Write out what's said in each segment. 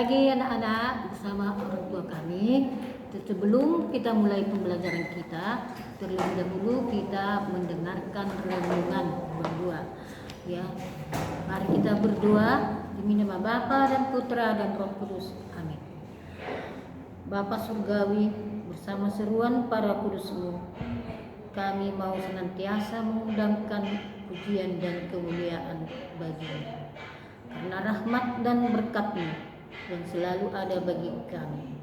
lagi anak-anak bersama orang tua kami. Sebelum kita mulai pembelajaran kita, terlebih dahulu kita mendengarkan renungan berdua. Ya, mari kita berdoa demi nama Bapa dan Putra dan Roh Kudus. Amin. Bapa surgawi, bersama seruan para kudus-Mu, kami mau senantiasa mengundangkan pujian dan kemuliaan bagi-Mu. Karena rahmat dan berkat-Mu yang selalu ada bagi kami.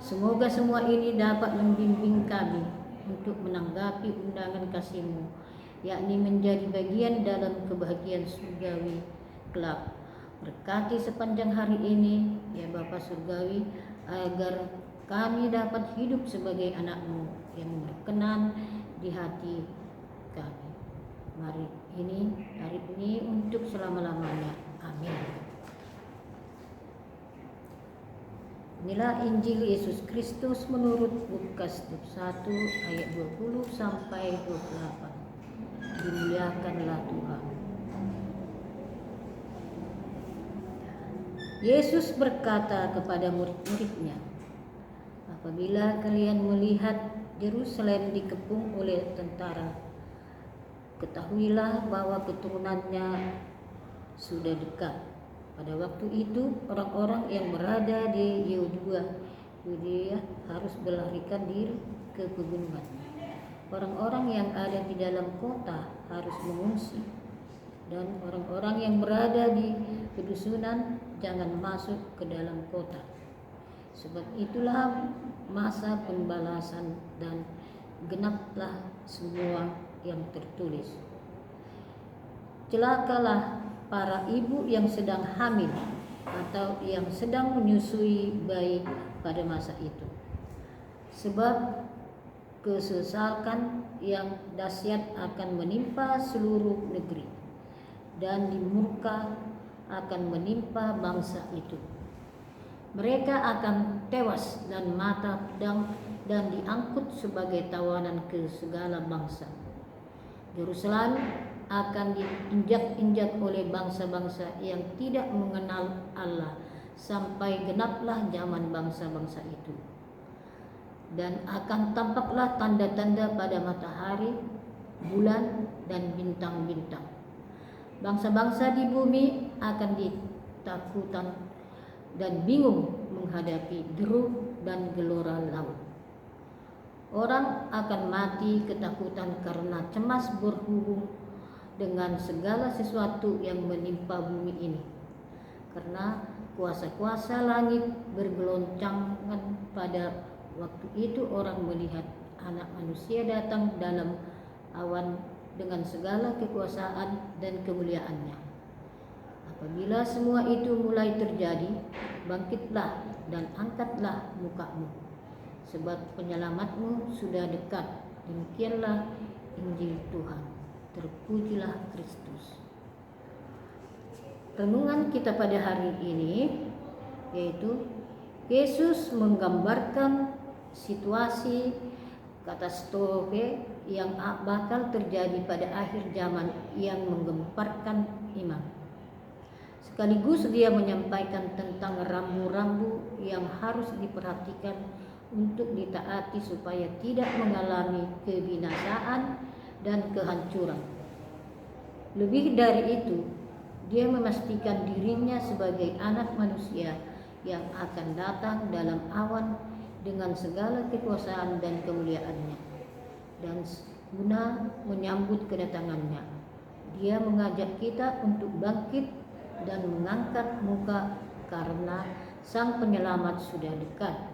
Semoga semua ini dapat membimbing kami untuk menanggapi undangan kasih-Mu, yakni menjadi bagian dalam kebahagiaan surgawi kelak. Berkati sepanjang hari ini, ya Bapa surgawi, agar kami dapat hidup sebagai anak-Mu yang berkenan di hati kami. Hari ini untuk selama-lamanya. Amin. Inilah Injil Yesus Kristus menurut Lukas 1 ayat 20 sampai 28. Dimuliakanlah Tuhan. Yesus berkata kepada murid-muridnya, apabila kalian melihat Yerusalem dikepung oleh tentara, ketahuilah bahwa keturunannya sudah dekat. Pada waktu itu orang-orang yang berada di Yudea harus melarikan diri ke pegunungan. Orang-orang yang ada di dalam kota harus mengungsi, dan orang-orang yang berada di pedusunan jangan masuk ke dalam kota. Sebab itulah masa pembalasan dan genaplah semua yang tertulis. Celakalah para ibu yang sedang hamil atau yang sedang menyusui bayi pada masa itu. Sebab kesesakan yang dahsyat akan menimpa seluruh negeri, dan dimurka akan menimpa bangsa itu. Mereka akan tewas dan mata pedang dan diangkut sebagai tawanan ke segala bangsa. Yerusalem akan diinjak-injak oleh bangsa-bangsa yang tidak mengenal Allah sampai genaplah zaman bangsa-bangsa itu. Dan akan tampaklah tanda-tanda pada matahari, bulan, dan bintang-bintang. Bangsa-bangsa di bumi akan ditakutan dan bingung menghadapi deru dan gelora laut. Orang akan mati ketakutan karena cemas berhubung dengan segala sesuatu yang menimpa bumi ini. Karena kuasa-kuasa langit bergeloncangan pada waktu itu orang melihat Anak Manusia datang dalam awan dengan segala kekuasaan dan kemuliaannya. Apabila semua itu mulai terjadi, bangkitlah dan angkatlah mukamu, sebab penyelamatmu sudah dekat. Demikianlah Injil Tuhan. Terpujilah Kristus. Renungan kita pada hari ini yaitu Yesus menggambarkan situasi katastrofe yang bakal terjadi pada akhir zaman yang menggemparkan iman. Sekaligus dia menyampaikan tentang rambu-rambu yang harus diperhatikan untuk ditaati supaya tidak mengalami kebinasaan dan kehancuran. Lebih dari itu, dia memastikan dirinya sebagai anak manusia yang akan datang dalam awan dengan segala kekuasaan dan kemuliaannya. Dan guna menyambut kedatangannya, dia mengajak kita untuk bangkit dan mengangkat muka karena Sang Penyelamat sudah dekat.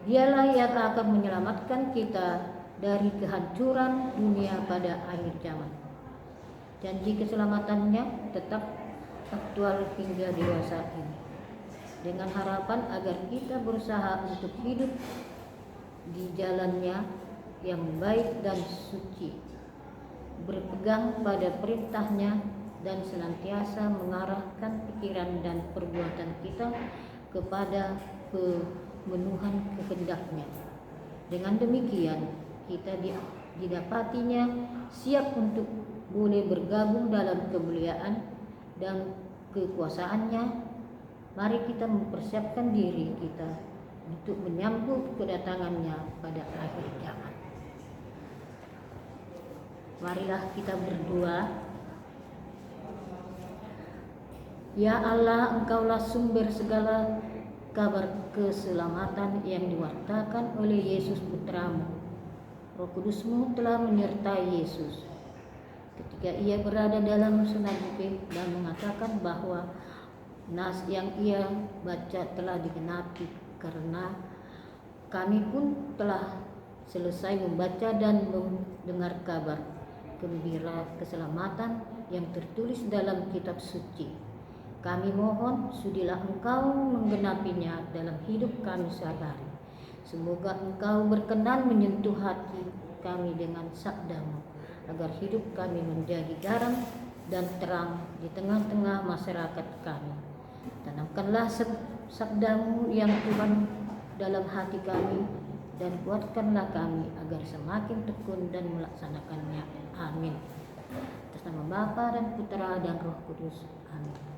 Dialah yang akan menyelamatkan kita dari kehancuran dunia pada akhir zaman. Janji keselamatannya tetap aktual hingga dewasa ini, dengan harapan agar kita berusaha untuk hidup di jalannya yang baik dan suci, berpegang pada perintahnya dan senantiasa mengarahkan pikiran dan perbuatan kita kepada pemenuhan kehendaknya. Dengan demikian, kita didapatinya siap untuk boleh bergabung dalam kemuliaan dan kekuasaannya Mari kita mempersiapkan diri kita untuk menyambut kedatangannya pada akhir zaman. Marilah kita berdoa. Ya Allah, Engkaulah sumber segala kabar keselamatan yang diwartakan oleh Yesus Putramu. Roh Kudus-Mu telah menyertai Yesus ketika ia berada dalam sinagoge dan mengatakan bahwa nas yang ia baca telah digenapi, karena kami pun telah selesai membaca dan mendengar kabar gembira keselamatan yang tertulis dalam kitab suci. Kami mohon, sudilah Engkau menggenapinya dalam hidup kami sehari-hari. Semoga Engkau berkenan menyentuh hati kami dengan sabda-Mu, agar hidup kami menjadi garam dan terang di tengah-tengah masyarakat kami. Tanamkanlah sabda-Mu yang Tuhan dalam hati kami, dan kuatkanlah kami agar semakin tekun dan melaksanakannya. Amin. Atas nama Bapa dan Putra dan Roh Kudus. Amin.